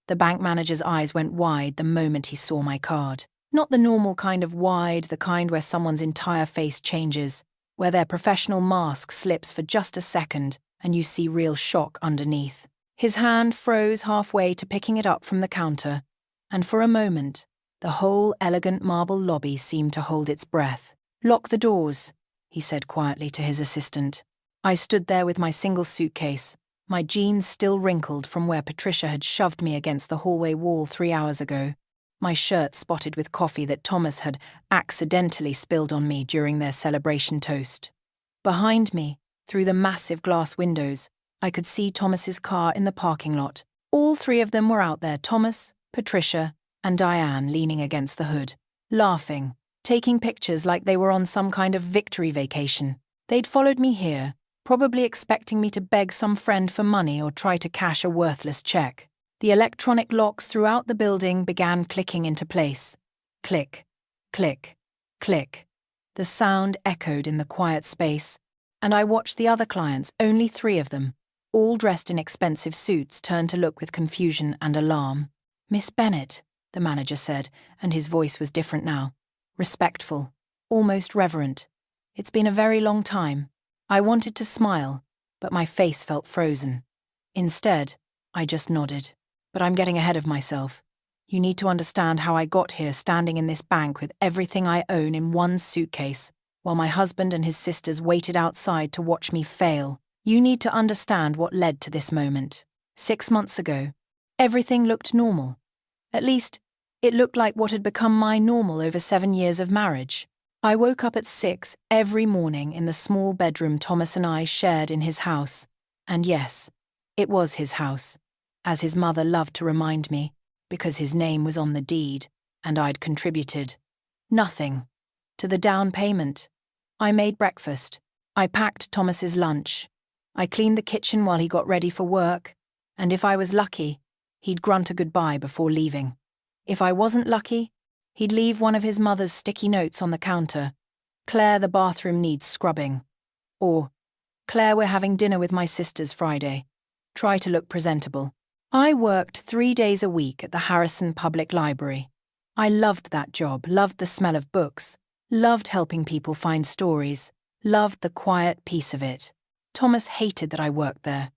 The bank manager's eyes went wide the moment he saw my card. Not the normal kind of wide, the kind where someone's entire face changes, where their professional mask slips for just a second and you see real shock underneath. His hand froze halfway to picking it up from the counter, and for a moment, the whole elegant marble lobby seemed to hold its breath. "Lock the doors," he said quietly to his assistant. I stood there with my single suitcase, my jeans still wrinkled from where Patricia had shoved me against the hallway wall 3 hours ago, my shirt spotted with coffee that Thomas had accidentally spilled on me during their celebration toast. Behind me, through the massive glass windows, I could see Thomas's car in the parking lot. All 3 of them were out there, Thomas, Patricia, and Diane leaning against the hood, laughing, taking pictures like they were on some kind of victory vacation. They'd followed me here, probably expecting me to beg some friend for money or try to cash a worthless check. The electronic locks throughout the building began clicking into place. Click, click, click. The sound echoed in the quiet space, and I watched the other clients, only 3 of them, all dressed in expensive suits, turn to look with confusion and alarm. "Miss Bennett," the manager said, and his voice was different now. Respectful, almost reverent. "It's been a very long time." I wanted to smile, but my face felt frozen. Instead, I just nodded. "But I'm getting ahead of myself. You need to understand how I got here standing in this bank with everything I own in one suitcase, while my husband and his sisters waited outside to watch me fail. You need to understand what led to this moment. 6 months ago, everything looked normal. At least, it looked like what had become my normal over 7 years of marriage. I woke up at 6 every morning in the small bedroom Thomas and I shared in his house. And yes, it was his house, as his mother loved to remind me, because his name was on the deed, and I'd contributed nothing to the down payment. I made breakfast. I packed Thomas's lunch. I cleaned the kitchen while he got ready for work, and if I was lucky, he'd grunt a goodbye before leaving. If I wasn't lucky, he'd leave one of his mother's sticky notes on the counter. "Claire, the bathroom needs scrubbing." Or, "Claire, we're having dinner with my sisters Friday. Try to look presentable." I worked 3 days a week at the Harrison Public Library. I loved that job, loved the smell of books, loved helping people find stories, loved the quiet peace of it. Thomas hated that I worked there.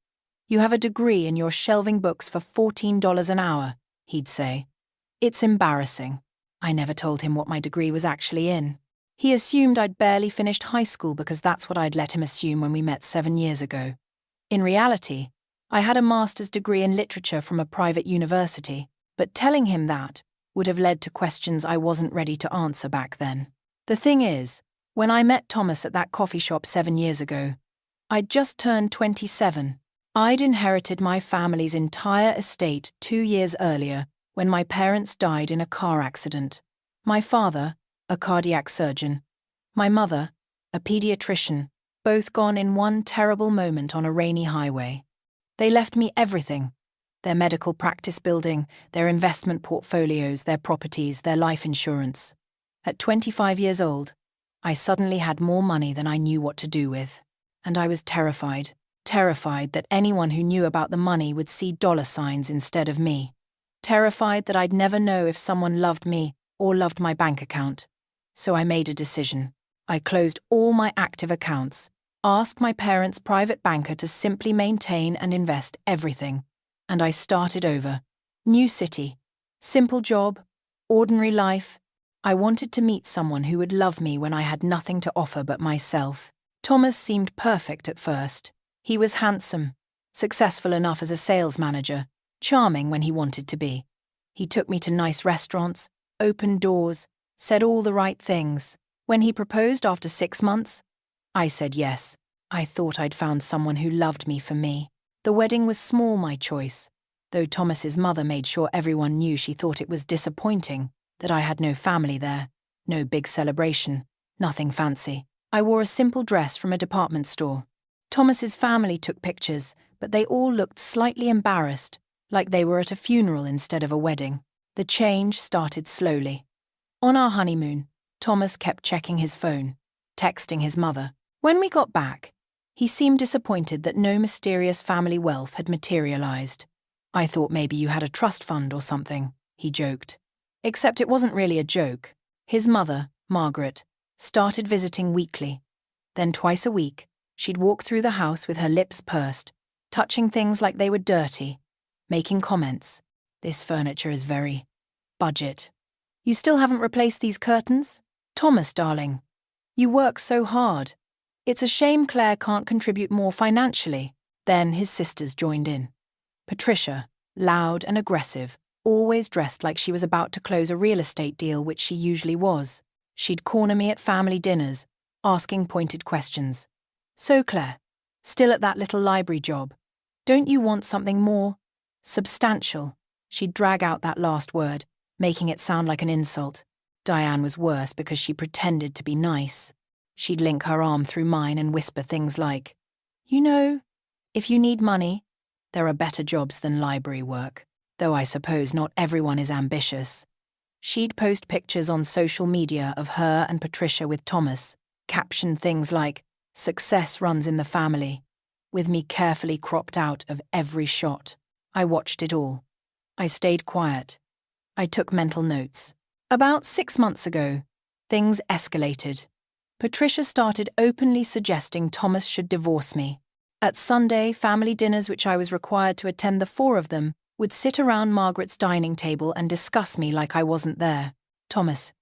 "You have a degree and you're shelving books for $14 an hour, he'd say. It's embarrassing. I never told him what my degree was actually in. He assumed I'd barely finished high school because that's what I'd let him assume when we met 7 years ago. In reality, I had a master's degree in literature from a private university, but telling him that would have led to questions I wasn't ready to answer back then. The thing is, when I met Thomas at that coffee shop 7 years ago, I'd just turned 27. I'd inherited my family's entire estate 2 years earlier when my parents died in a car accident. My father, a cardiac surgeon. My mother, a pediatrician, both gone in one terrible moment on a rainy highway. They left me everything: their medical practice building, their investment portfolios, their properties, their life insurance. At 25 years old, I suddenly had more money than I knew what to do with. And I was terrified that anyone who knew about the money would see dollar signs instead of me. Terrified that I'd never know if someone loved me or loved my bank account. So I made a decision. I closed all my active accounts, asked my parents' private banker to simply maintain and invest everything, and I started over. New city, simple job, ordinary life. I wanted to meet someone who would love me when I had nothing to offer but myself. Thomas seemed perfect at first. He was handsome, successful enough as a sales manager, charming when he wanted to be. He took me to nice restaurants, opened doors, said all the right things. When he proposed after 6 months, I said yes. I thought I'd found someone who loved me for me. The wedding was small, my choice, though Thomas's mother made sure everyone knew she thought it was disappointing that I had no family there, no big celebration, nothing fancy. I wore a simple dress from a department store. Thomas's family took pictures, but they all looked slightly embarrassed, like they were at a funeral instead of a wedding. The change started slowly. On our honeymoon, Thomas kept checking his phone, texting his mother. When we got back, he seemed disappointed that no mysterious family wealth had materialized. I thought maybe you had a trust fund or something, he joked. Except it wasn't really a joke. His mother, Margaret, started visiting weekly. Then twice a week, she'd walk through the house with her lips pursed, touching things like they were dirty, making comments. This furniture is very budget. You still haven't replaced these curtains? Thomas, darling. You work so hard. It's a shame Claire can't contribute more financially. Then his sisters joined in. Patricia, loud and aggressive, always dressed like she was about to close a real estate deal, which she usually was. She'd corner me at family dinners, asking pointed questions. So Claire, still at that little library job. Don't you want something more substantial? She'd drag out that last word, making it sound like an insult. Diane was worse because she pretended to be nice. She'd link her arm through mine and whisper things like, "You know, if you need money, there are better jobs than library work, though I suppose not everyone is ambitious." She'd post pictures on social media of her and Patricia with Thomas, caption things like, "Success runs in the family," with me carefully cropped out of every shot. I watched it all. I stayed quiet. I took mental notes. About 6 months ago, things escalated. Patricia started openly suggesting Thomas should divorce me. At Sunday family dinners, which I was required to attend, the four of them would sit around Margaret's dining table and discuss me like I wasn't there. "Thomas,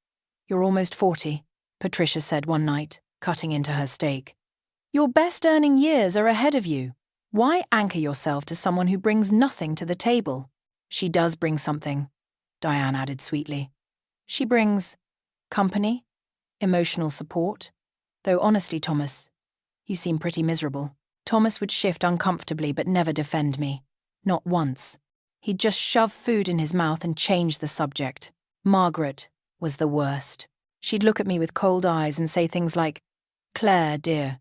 you're almost 40, Patricia said one night, cutting into her steak. "Your best earning years are ahead of you. Why anchor yourself to someone who brings nothing to the table?" "She does bring something," Diane added sweetly. "She brings company, emotional support. Though honestly, Thomas, you seem pretty miserable." Thomas would shift uncomfortably but never defend me. Not once. He'd just shove food in his mouth and change the subject. Margaret was the worst. She'd look at me with cold eyes and say things like, "Claire, dear,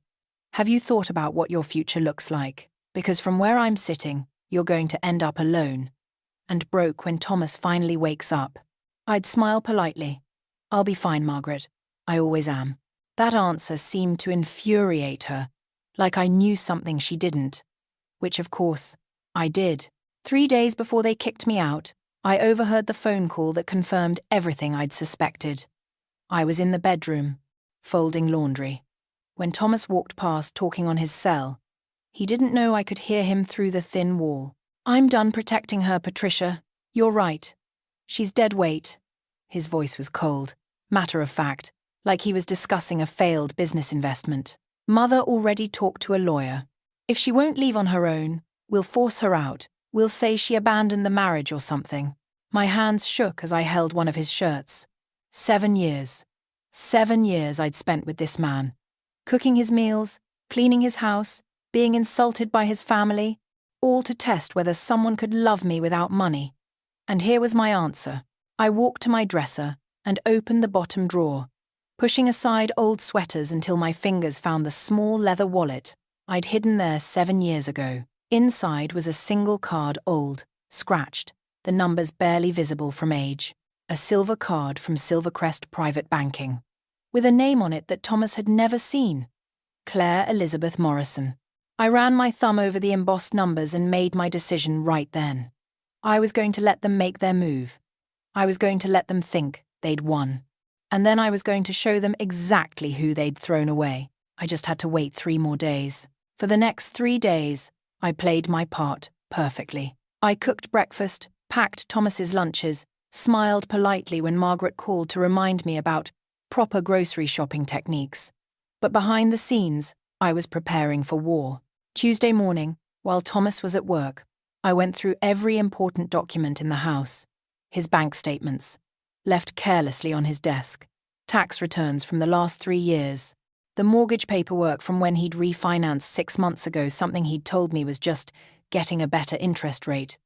have you thought about what your future looks like? Because from where I'm sitting, you're going to end up alone and broke when Thomas finally wakes up." I'd smile politely. "I'll be fine, Margaret. I always am." That answer seemed to infuriate her, like I knew something she didn't. Which, of course, I did. 3 days before they kicked me out, I overheard the phone call that confirmed everything I'd suspected. I was in the bedroom, folding laundry, when Thomas walked past talking on his cell. He didn't know I could hear him through the thin wall. "I'm done protecting her, Patricia. You're right. She's dead weight." His voice was cold, matter of fact, like he was discussing a failed business investment. "Mother already talked to a lawyer. If she won't leave on her own, we'll force her out. We'll say she abandoned the marriage or something." My hands shook as I held one of his shirts. 7 years. 7 years I'd spent with this man. Cooking his meals, cleaning his house, being insulted by his family, all to test whether someone could love me without money. And here was my answer. I walked to my dresser and opened the bottom drawer, pushing aside old sweaters until my fingers found the small leather wallet I'd hidden there 7 years ago. Inside was a single card, old, scratched, the numbers barely visible from age. A silver card from Silvercrest Private Banking, with a name on it that Thomas had never seen. Claire Elizabeth Morrison. I ran my thumb over the embossed numbers and made my decision right then. I was going to let them make their move. I was going to let them think they'd won. And then I was going to show them exactly who they'd thrown away. I just had to wait 3 more days. For the next 3 days, I played my part perfectly. I cooked breakfast, packed Thomas's lunches, smiled politely when Margaret called to remind me about proper grocery shopping techniques. But behind the scenes, I was preparing for war. Tuesday morning, while Thomas was at work, I went through every important document in the house. His bank statements, left carelessly on his desk, tax returns from the last 3 years, the mortgage paperwork from when he'd refinanced 6 months ago, something he'd told me was just getting a better interest rate.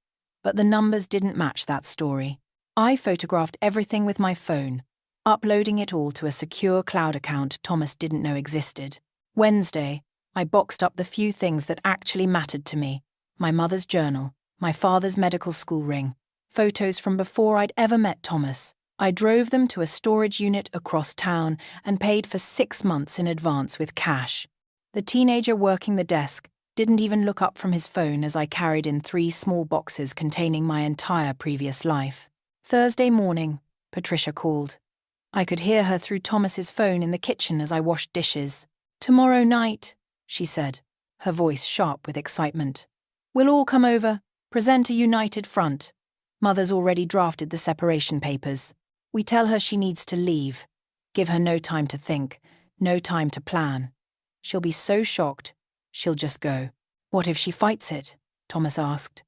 But the numbers didn't match that story. I photographed everything with my phone, uploading it all to a secure cloud account Thomas didn't know existed. Wednesday, I boxed up the few things that actually mattered to me: my mother's journal, my father's medical school ring, photos from before I'd ever met Thomas. I drove them to a storage unit across town and paid for 6 months in advance with cash. The teenager working the desk didn't even look up from his phone as I carried in 3 small boxes containing my entire previous life. Thursday morning, Patricia called. I could hear her through Thomas's phone in the kitchen as I washed dishes. "Tomorrow night," she said, her voice sharp with excitement. "We'll all come over, present a united front. Mother's already drafted the separation papers. We tell her she needs to leave. Give her no time to think, no time to plan. She'll be so shocked, she'll just go." "What if she fights it?" Thomas asked.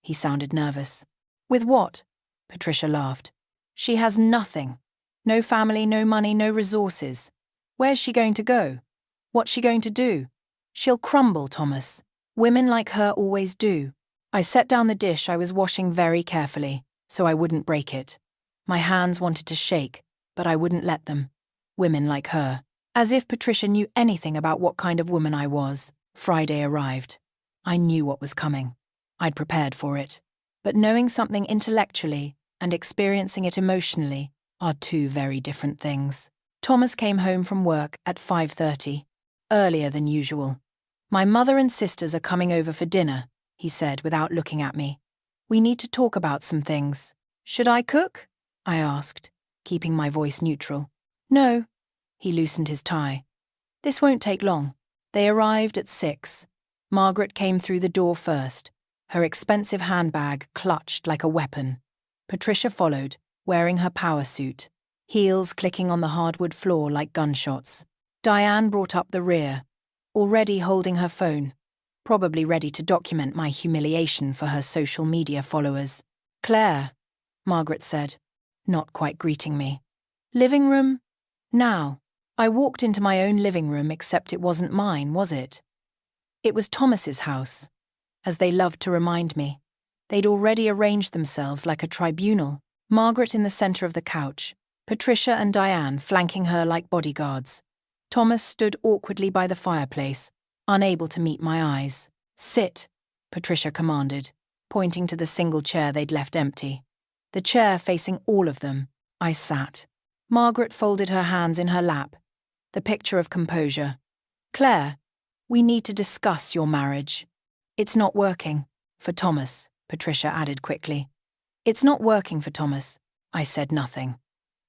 He sounded nervous. "With what?" Patricia laughed. "She has nothing. No family, no money, no resources. Where's she going to go? What's she going to do? She'll crumble, Thomas. Women like her always do." I set down the dish I was washing very carefully, so I wouldn't break it. My hands wanted to shake, but I wouldn't let them. Women like her. As if Patricia knew anything about what kind of woman I was. Friday arrived. I knew what was coming. I'd prepared for it. But knowing something intellectually and experiencing it emotionally are 2 very different things. Thomas came home from work at 5:30, earlier than usual. "My mother and sisters are coming over for dinner," he said without looking at me. "We need to talk about some things." "Should I cook?" I asked, keeping my voice neutral. "No." He loosened his tie. "This won't take long." They arrived at 6. Margaret came through the door first, her expensive handbag clutched like a weapon. Patricia followed, wearing her power suit, heels clicking on the hardwood floor like gunshots. Diane brought up the rear, already holding her phone, probably ready to document my humiliation for her social media followers. "Claire," Margaret said, not quite greeting me. "Living room? Now." I walked into my own living room, except it wasn't mine, was it? It was Thomas's house, as they loved to remind me. They'd already arranged themselves like a tribunal. Margaret in the center of the couch, Patricia and Diane flanking her like bodyguards. Thomas stood awkwardly by the fireplace, unable to meet my eyes. "Sit," Patricia commanded, pointing to the single chair they'd left empty. The chair facing all of them. I sat. Margaret folded her hands in her lap, the picture of composure. "Claire, we need to discuss your marriage." "It's not working. For Thomas," Patricia added quickly. "It's not working for Thomas." I said nothing.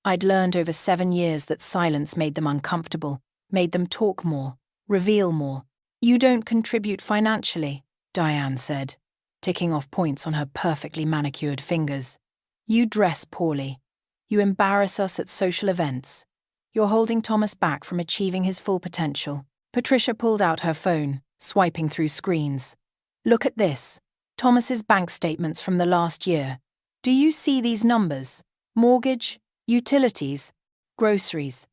I'd learned over 7 years that silence made them uncomfortable, made them talk more, reveal more. "You don't contribute financially," Diane said, ticking off points on her perfectly manicured fingers. "You dress poorly. You embarrass us at social events. You're holding Thomas back from achieving his full potential." Patricia pulled out her phone, swiping through screens. "Look at this. Thomas's bank statements from the last year. Do you see these numbers? Mortgage, utilities, groceries,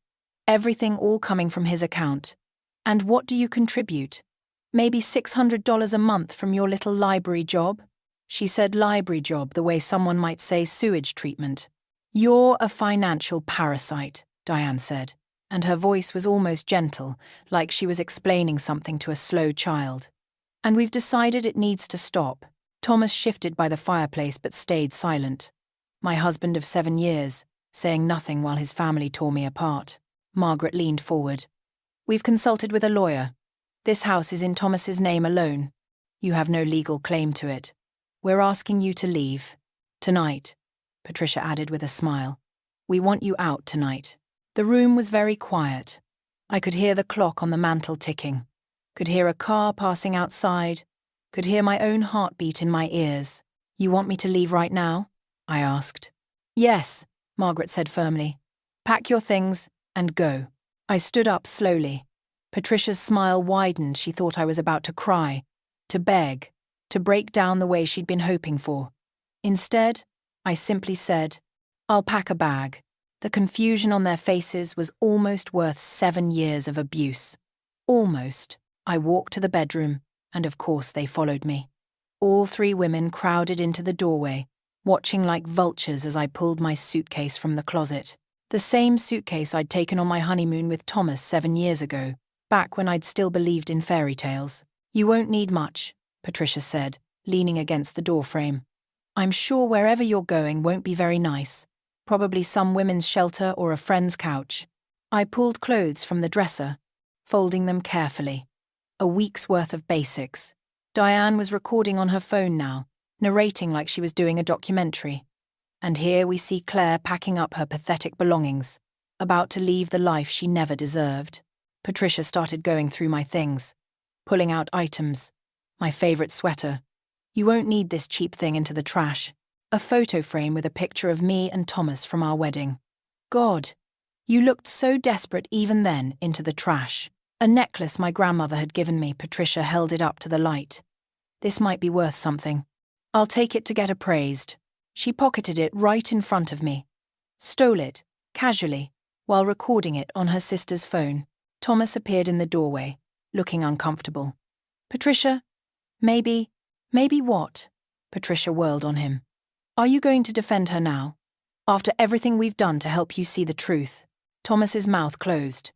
everything all coming from his account. And what do you contribute? Maybe $600 a month from your little library job?" She said library job the way someone might say sewage treatment. "You're a financial parasite," Diane said, and her voice was almost gentle, like she was explaining something to a slow child. "And we've decided it needs to stop." Thomas shifted by the fireplace but stayed silent. My husband of 7 years, saying nothing while his family tore me apart. Margaret leaned forward. "We've consulted with a lawyer. This house is in Thomas's name alone. You have no legal claim to it. We're asking you to leave. Tonight," Patricia added with a smile. "We want you out tonight." The room was very quiet. I could hear the clock on the mantel ticking, could hear a car passing outside, could hear my own heartbeat in my ears. "You want me to leave right now?" I asked. "Yes," Margaret said firmly. "Pack your things and go." I stood up slowly. Patricia's smile widened. She thought I was about to cry, to beg, to break down the way she'd been hoping for. Instead, I simply said, "I'll pack a bag." The confusion on their faces was almost worth 7 years of abuse. Almost. I walked to the bedroom, and of course they followed me. All 3 women crowded into the doorway, watching like vultures as I pulled my suitcase from the closet. The same suitcase I'd taken on my honeymoon with Thomas 7 years ago, back when I'd still believed in fairy tales. "You won't need much," Patricia said, leaning against the doorframe. "I'm sure wherever you're going won't be very nice. Probably some women's shelter or a friend's couch." I pulled clothes from the dresser, folding them carefully. A week's worth of basics. Diane was recording on her phone now, narrating like she was doing a documentary. And here we see Claire packing up her pathetic belongings, about to leave the life she never deserved. Patricia started going through my things, pulling out items. My favorite sweater. You won't need this cheap thing into the trash. A photo frame with a picture of me and Thomas from our wedding. God, you looked so desperate even then, into the trash. A necklace my grandmother had given me. Patricia held it up to the light. This might be worth something. I'll take it to get appraised. She pocketed it right in front of me. Stole it, casually, while recording it on her sister's phone. Thomas appeared in the doorway, looking uncomfortable. Patricia, maybe what? Patricia whirled on him. Are you going to defend her now? After everything we've done to help you see the truth? Thomas's mouth closed.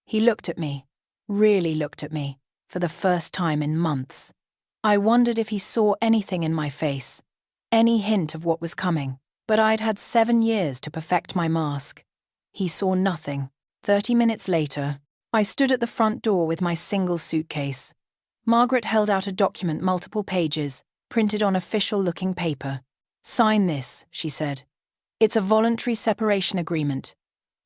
He looked at me, really looked at me, for the first time in months. I wondered if he saw anything in my face, any hint of what was coming, but I'd had 7 years to perfect my mask. He saw nothing. 30 minutes later, I stood at the front door with my single suitcase. Margaret held out a document, multiple pages, printed on official-looking paper. Sign this, she said. It's a voluntary separation agreement.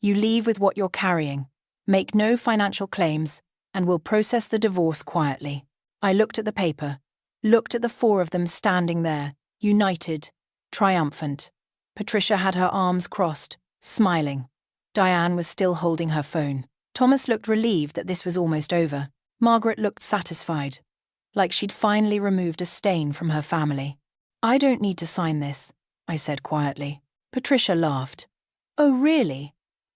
You leave with what you're carrying, make no financial claims, and we'll process the divorce quietly. I looked at the paper, looked at the 4 of them standing there, united, triumphant. Patricia had her arms crossed, smiling. Diane was still holding her phone. Thomas looked relieved that this was almost over. Margaret looked satisfied, like she'd finally removed a stain from her family. I don't need to sign this, I said quietly. Patricia laughed. Oh, really?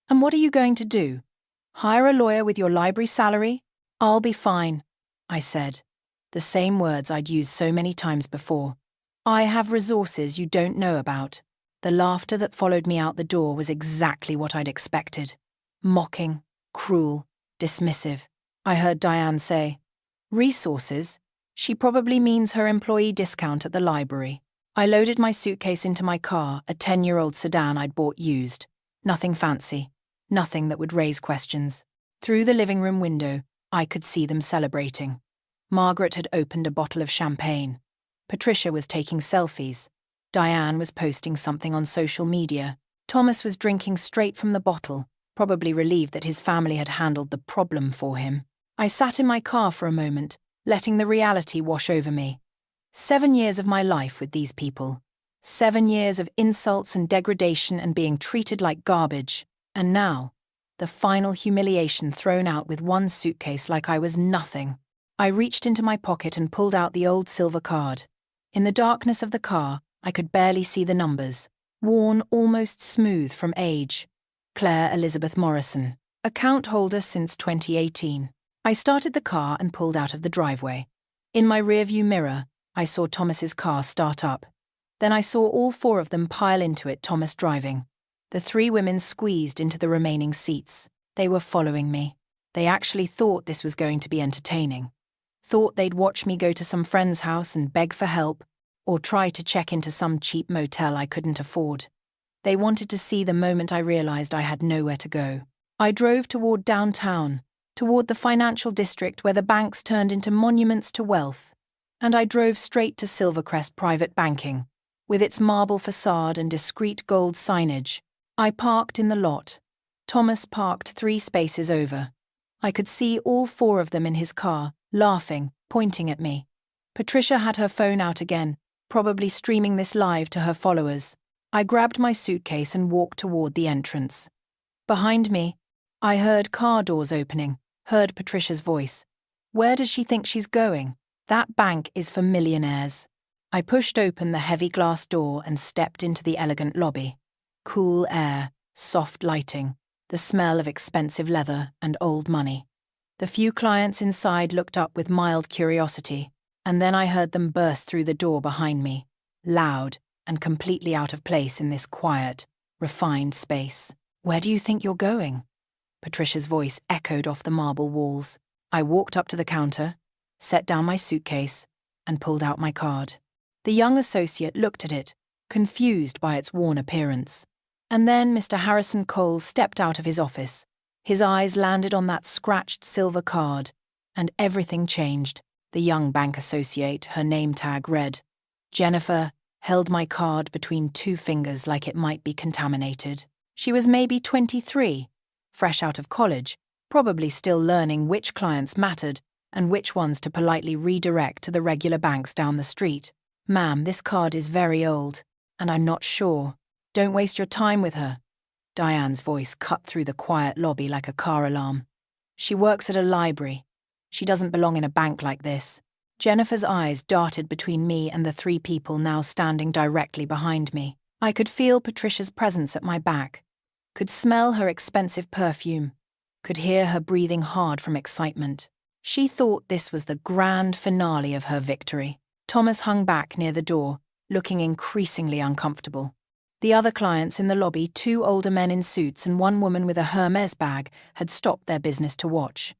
And what are you going to do? Hire a lawyer with your library salary? I'll be fine, I said. The same words I'd used so many times before. I have resources you don't know about. The laughter that followed me out the door was exactly what I'd expected. Mocking, cruel, dismissive. I heard Diane say, resources? She probably means her employee discount at the library. I loaded my suitcase into my car, a 10-year-old sedan I'd bought used. Nothing fancy, nothing that would raise questions. Through the living room window, I could see them celebrating. Margaret had opened a bottle of champagne. Patricia was taking selfies. Diane was posting something on social media. Thomas was drinking straight from the bottle, probably relieved that his family had handled the problem for him. I sat in my car for a moment, letting the reality wash over me. 7 years of my life with these people. 7 years of insults and degradation and being treated like garbage. And now, the final humiliation thrown out with one suitcase like I was nothing. I reached into my pocket and pulled out the old silver card. In the darkness of the car, I could barely see the numbers, worn almost smooth from age. Claire Elizabeth Morrison, account holder since 2018. I started the car and pulled out of the driveway. In my rearview mirror, I saw Thomas's car start up. Then I saw all 4 of them pile into it, Thomas driving. The 3 women squeezed into the remaining seats. They were following me. They actually thought this was going to be entertaining. Thought they'd watch me go to some friend's house and beg for help, or try to check into some cheap motel I couldn't afford. They wanted to see the moment I realized I had nowhere to go. I drove toward downtown, toward the financial district where the banks turned into monuments to wealth, and I drove straight to Silvercrest Private Banking, with its marble facade and discreet gold signage. I parked in the lot. Thomas parked 3 spaces over. I could see all 4 of them in his car, laughing, pointing at me. Patricia had her phone out again, probably streaming this live to her followers. I grabbed my suitcase and walked toward the entrance. Behind me, I heard car doors opening, heard Patricia's voice. Where does she think she's going? That bank is for millionaires. I pushed open the heavy glass door and stepped into the elegant lobby. Cool air, soft lighting, the smell of expensive leather and old money. The few clients inside looked up with mild curiosity, and then I heard them burst through the door behind me, loud and completely out of place in this quiet, refined space. Where do you think you're going? Patricia's voice echoed off the marble walls. I walked up to the counter, set down my suitcase, and pulled out my card. The young associate looked at it, confused by its worn appearance. And then Mr. Harrison Cole stepped out of his office. His eyes landed on that scratched silver card, and everything changed. The young bank associate, her name tag read. Jennifer held my card between two fingers like it might be contaminated. She was maybe 23, fresh out of college, probably still learning which clients mattered and which ones to politely redirect to the regular banks down the street. Ma'am, this card is very old, and I'm not sure. Don't waste your time with her. Diane's voice cut through the quiet lobby like a car alarm. She works at a library. She doesn't belong in a bank like this. Jennifer's eyes darted between me and the three people now standing directly behind me. I could feel Patricia's presence at my back, could smell her expensive perfume, could hear her breathing hard from excitement. She thought this was the grand finale of her victory. Thomas hung back near the door, looking increasingly uncomfortable. The other clients in the lobby, two older men in suits and one woman with a Hermes bag, had stopped their business to watch.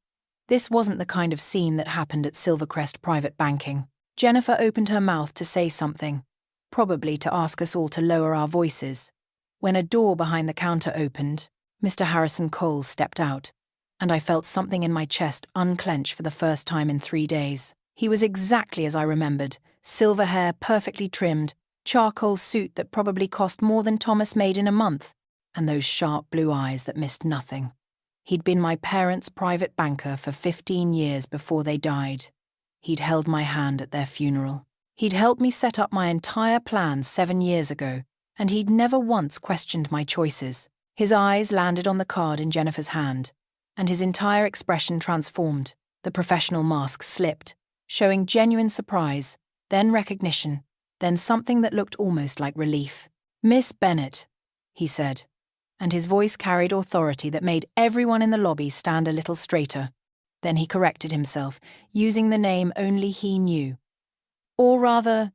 This wasn't the kind of scene that happened at Silvercrest Private Banking. Jennifer opened her mouth to say something, probably to ask us all to lower our voices. When a door behind the counter opened, Mr. Harrison Cole stepped out, and I felt something in my chest unclench for the first time in 3 days. He was exactly as I remembered, silver hair perfectly trimmed, charcoal suit that probably cost more than Thomas made in a month, and those sharp blue eyes that missed nothing. He'd been my parents' private banker for 15 years before they died. He'd held my hand at their funeral. He'd helped me set up my entire plan 7 years ago, and he'd never once questioned my choices. His eyes landed on the card in Jennifer's hand, and his entire expression transformed. The professional mask slipped, showing genuine surprise, then recognition, then something that looked almost like relief. "Miss Bennet," he said, and his voice carried authority that made everyone in the lobby stand a little straighter. Then he corrected himself, using the name only he knew. Or rather,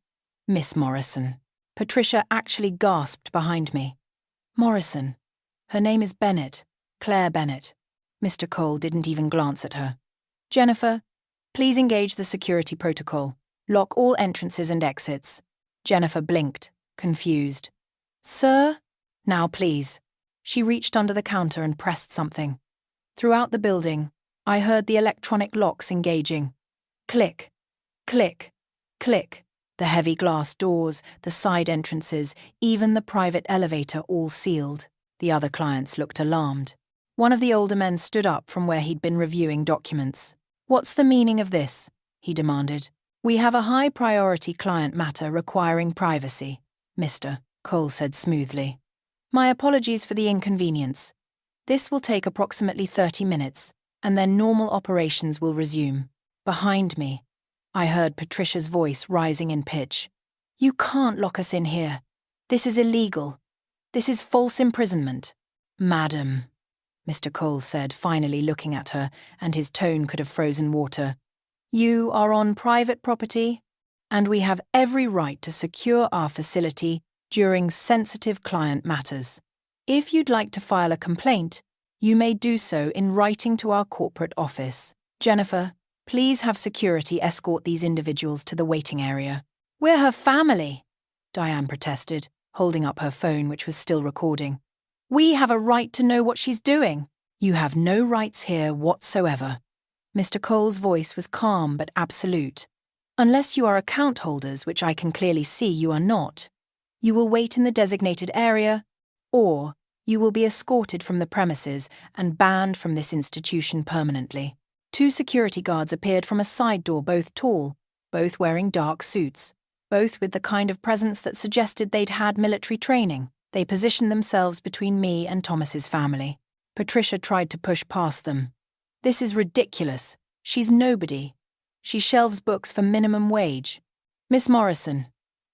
Miss Morrison. Patricia actually gasped behind me. Morrison. Her name is Bennet, Claire Bennet. Mr. Cole didn't even glance at her. Jennifer, please engage the security protocol. Lock all entrances and exits. Jennifer blinked, confused. Sir? Now please. She reached under the counter and pressed something. Throughout the building, I heard the electronic locks engaging. Click, click, click. The heavy glass doors, the side entrances, even the private elevator all sealed. The other clients looked alarmed. One of the older men stood up from where he'd been reviewing documents. What's the meaning of this? He demanded. We have a high-priority client matter requiring privacy, Mr. Cole said smoothly. My apologies for the inconvenience. This will take approximately 30 minutes, and then normal operations will resume. Behind me, I heard Patricia's voice rising in pitch. You can't lock us in here. This is illegal. This is false imprisonment. Madam, Mr. Cole said, finally looking at her, and his tone could have frozen water. You are on private property, and we have every right to secure our facility during sensitive client matters. If you'd like to file a complaint, you may do so in writing to our corporate office. Jennifer, please have security escort these individuals to the waiting area. We're her family, Diane protested, holding up her phone, which was still recording. We have a right to know what she's doing. You have no rights here whatsoever. Mr. Cole's voice was calm but absolute. Unless you are account holders, which I can clearly see you are not, you will wait in the designated area, or you will be escorted from the premises and banned from this institution permanently. 2 security guards appeared from a side door, both tall, both wearing dark suits, both with the kind of presence that suggested they'd had military training. They positioned themselves between me and Thomas's family. Patricia tried to push past them. This is ridiculous. She's nobody. She shelves books for minimum wage. Miss Morrison,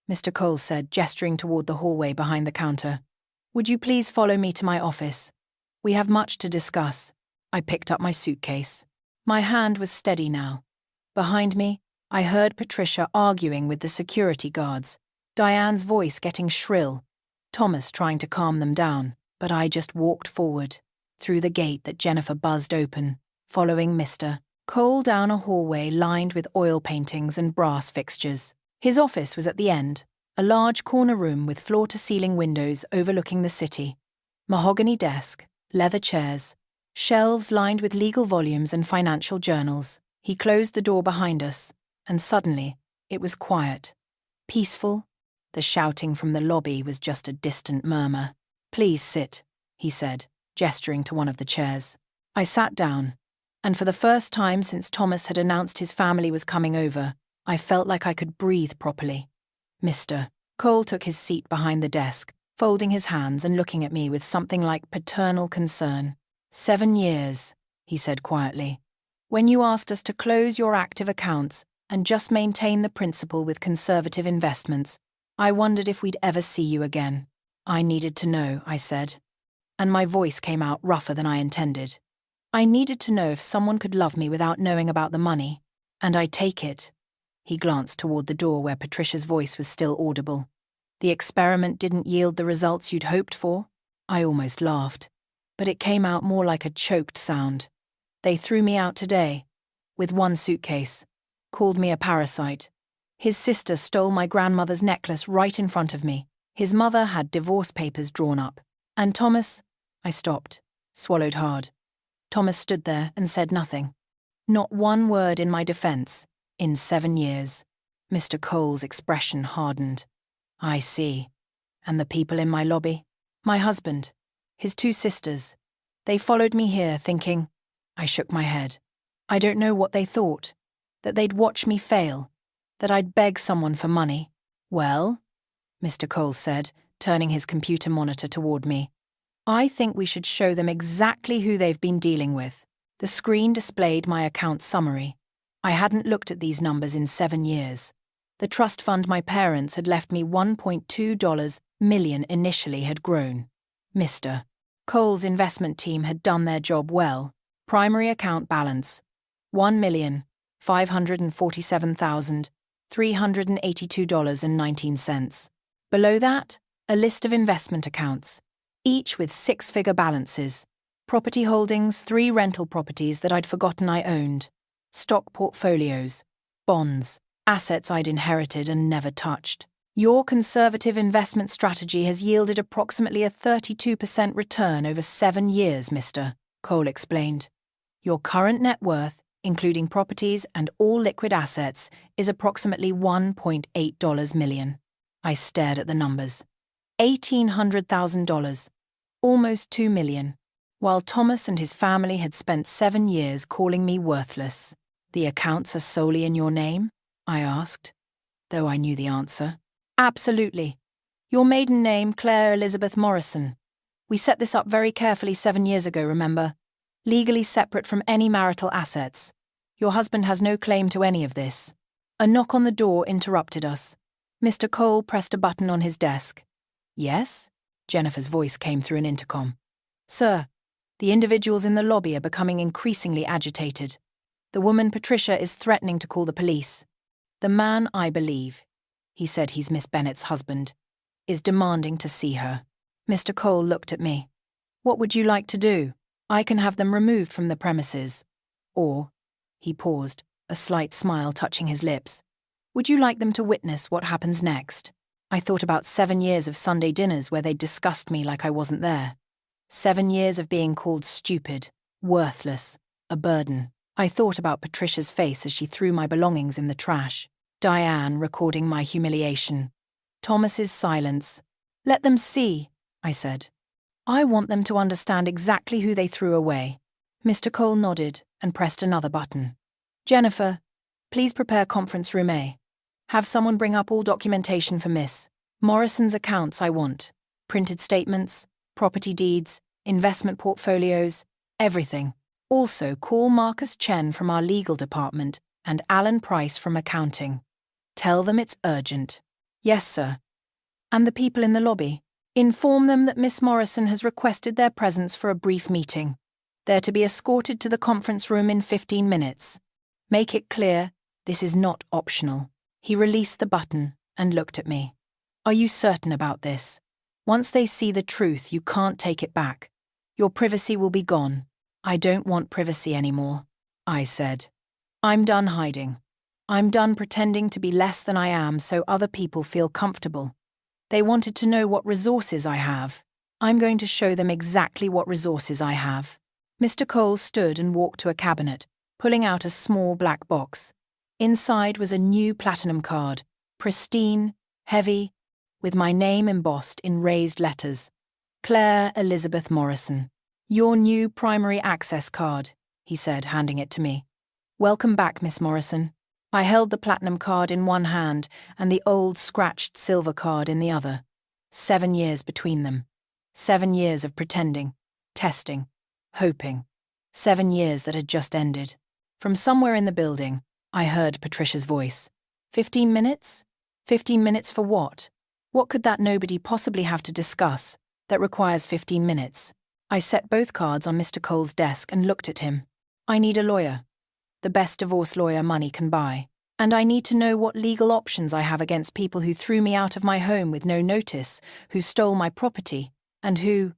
Mr. Cole said, gesturing toward the hallway behind the counter. Would you please follow me to my office? We have much to discuss. I picked up my suitcase. My hand was steady now. Behind me, I heard Patricia arguing with the security guards, Diane's voice getting shrill, Thomas trying to calm them down, but I just walked forward, through the gate that Jennifer buzzed open, following Mr. Cole down a hallway lined with oil paintings and brass fixtures. His office was at the end, a large corner room with floor-to-ceiling windows overlooking the city. Mahogany desk, leather chairs, shelves lined with legal volumes and financial journals. He closed the door behind us, and suddenly, it was quiet. Peaceful. The shouting from the lobby was just a distant murmur. "Please sit," he said, gesturing to one of the chairs. I sat down, and for the first time since Thomas had announced his family was coming over, I felt like I could breathe properly. "Mr." Cole took his seat behind the desk, folding his hands and looking at me with something like paternal concern. 7 years, he said quietly. "When you asked us to close your active accounts and just maintain the principal with conservative investments, I wondered if we'd ever see you again." "I needed to know," I said, and my voice came out rougher than I intended. "I needed to know if someone could love me without knowing about the money, and I take it." He glanced toward the door where Patricia's voice was still audible. "The experiment didn't yield the results you'd hoped for?" I almost laughed, but it came out more like a choked sound. "They threw me out today, with one suitcase, called me a parasite. His sister stole my grandmother's necklace right in front of me. His mother had divorce papers drawn up. And Thomas—" I stopped, swallowed hard. Thomas stood there and said nothing. Not one word in my defense, in 7 years. Mr. Cole's expression hardened. "I see. And the people in my lobby? My husband, his 2 sisters. They followed me here thinking—" I shook my head. "I don't know what they thought. That they'd watch me fail. That I'd beg someone for money." "Well," Mr. Cole said, turning his computer monitor toward me, "I think we should show them exactly who they've been dealing with." The screen displayed my account summary. I hadn't looked at these numbers in 7 years. The trust fund my parents had left me $1.2 million initially had grown. Mr. Cole's investment team had done their job well. Primary account balance, $1,547,382.19. Below that, a list of investment accounts, each with 6-figure balances. Property holdings, 3 rental properties that I'd forgotten I owned. Stock portfolios, bonds, assets I'd inherited and never touched. "Your conservative investment strategy has yielded approximately a 32% return over 7 years, Mr. Cole explained. Your current net worth, including properties and all liquid assets, is approximately $1.8 million. I stared at the numbers. $1,800,000, almost $2 million, while Thomas and his family had spent 7 years calling me worthless. "The accounts are solely in your name?" I asked, though I knew the answer. "Absolutely. Your maiden name, Claire Elizabeth Morrison. We set this up very carefully 7 years ago, remember? Legally separate from any marital assets. Your husband has no claim to any of this." A knock on the door interrupted us. Mr. Cole pressed a button on his desk. "Yes?" Jennifer's voice came through an intercom. "Sir, the individuals in the lobby are becoming increasingly agitated. The woman Patricia is threatening to call the police. The man, I believe," he said he's Miss Bennett's husband, "is demanding to see her." Mr. Cole looked at me. "What would you like to do? I can have them removed from the premises. Or," he paused, a slight smile touching his lips, "would you like them to witness what happens next?" I thought about 7 years of Sunday dinners where they discussed me like I wasn't there. 7 years of being called stupid, worthless, a burden. I thought about Patricia's face as she threw my belongings in the trash. Diane recording my humiliation. Thomas's silence. "Let them see," I said. "I want them to understand exactly who they threw away." Mr. Cole nodded and pressed another button. "Jennifer, please prepare conference room A. Have someone bring up all documentation for Miss Morrison's accounts I want. Printed statements, property deeds, investment portfolios, everything. Also, call Marcus Chen from our legal department and Alan Price from accounting. Tell them it's urgent." "Yes, sir." "And the people in the lobby? Inform them that Miss Morrison has requested their presence for a brief meeting. They're to be escorted to the conference room in 15 minutes. Make it clear, this is not optional." He released the button and looked at me. "Are you certain about this? Once they see the truth, you can't take it back. Your privacy will be gone." "I don't want privacy anymore," I said. "I'm done hiding. I'm done pretending to be less than I am so other people feel comfortable. They wanted to know what resources I have. I'm going to show them exactly what resources I have." Mr. Cole stood and walked to a cabinet, pulling out a small black box. Inside was a new platinum card, pristine, heavy, with my name embossed in raised letters. Claire Elizabeth Morrison. Your new primary access card, he said, handing it to me. Welcome back, Miss Morrison. I held the platinum card in one hand and the old scratched silver card in the other. 7 years between them. 7 years of pretending, testing, hoping. 7 years that had just ended. From somewhere in the building, I heard Patricia's voice. 15 minutes? 15 minutes for what? What could that nobody possibly have to discuss that requires 15 minutes? I set both cards on Mr. Cole's desk and looked at him. I need a lawyer. The best divorce lawyer money can buy. And I need to know what legal options I have against people who threw me out of my home with no notice, who stole my property, and who...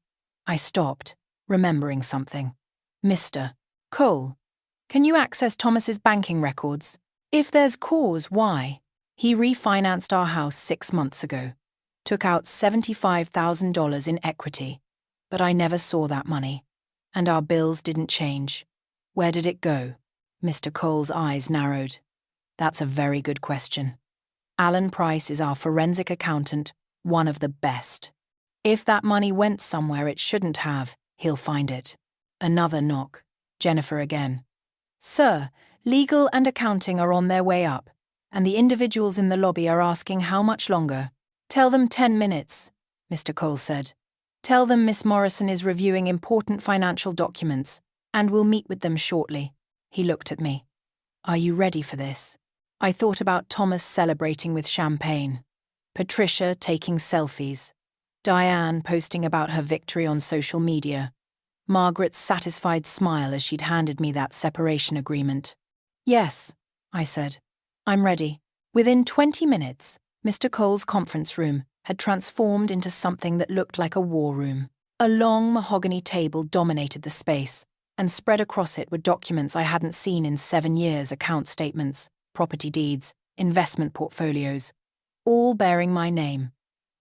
I stopped, remembering something. Mr. Cole, can you access Thomas's banking records? If there's cause, why? He refinanced our house 6 months ago. Took out $75,000 in equity. But I never saw that money. And our bills didn't change. Where did it go? Mr. Cole's eyes narrowed. That's a very good question. Alan Price is our forensic accountant, one of the best. If that money went somewhere it shouldn't have, he'll find it. Another knock. Jennifer again. Sir, legal and accounting are on their way up, and the individuals in the lobby are asking how much longer. Tell them 10 minutes, Mr. Cole said. Tell them Miss Morrison is reviewing important financial documents, and will meet with them shortly. He looked at me. Are you ready for this? I thought about Thomas celebrating with champagne, Patricia taking selfies, Diane posting about her victory on social media, Margaret's satisfied smile as she'd handed me that separation agreement. Yes, I said. I'm ready. Within 20 minutes, Mr. Cole's conference room had transformed into something that looked like a war room. A long mahogany table dominated the space, and spread across it were documents I hadn't seen in 7 years, account statements, property deeds, investment portfolios, all bearing my name,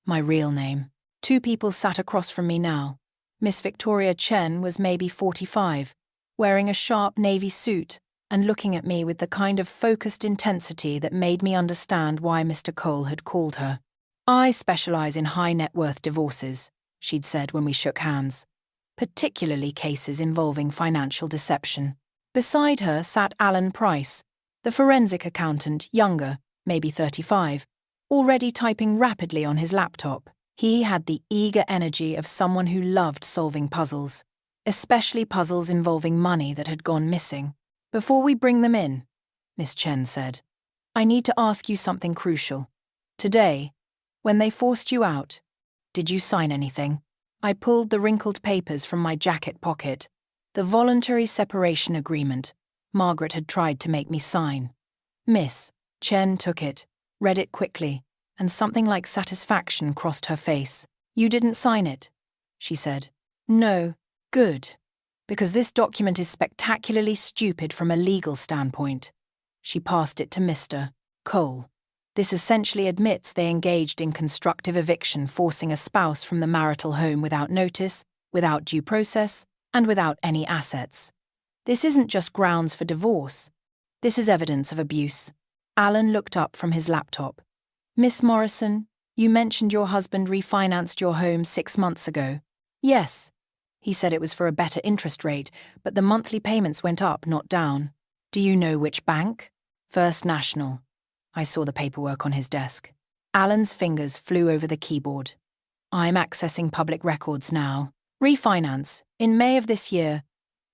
my real name. 2 people sat across from me now. Miss Victoria Chen was maybe 45, wearing a sharp navy suit and looking at me with the kind of focused intensity that made me understand why Mr. Cole had called her. I specialize in high-net-worth divorces, she'd said when we shook hands, particularly cases involving financial deception. Beside her sat Alan Price, the forensic accountant, younger, maybe 35, already typing rapidly on his laptop. He had the eager energy of someone who loved solving puzzles, especially puzzles involving money that had gone missing. Before we bring them in, Miss Chen said, I need to ask you something crucial. Today, when they forced you out, did you sign anything? I pulled the wrinkled papers from my jacket pocket, the voluntary separation agreement Margaret had tried to make me sign. Miss Chen took it, read it quickly, and something like satisfaction crossed her face. You didn't sign it, she said. No, good. Because this document is spectacularly stupid from a legal standpoint. She passed it to Mr. Cole. This essentially admits they engaged in constructive eviction, forcing a spouse from the marital home without notice, without due process, and without any assets. This isn't just grounds for divorce. This is evidence of abuse. Alan looked up from his laptop. Miss Morrison, you mentioned your husband refinanced your home 6 months ago. Yes. He said it was for a better interest rate, but the monthly payments went up, not down. Do you know which bank? First National. I saw the paperwork on his desk. Alan's fingers flew over the keyboard. I'm accessing public records now. Refinance, in May of this year.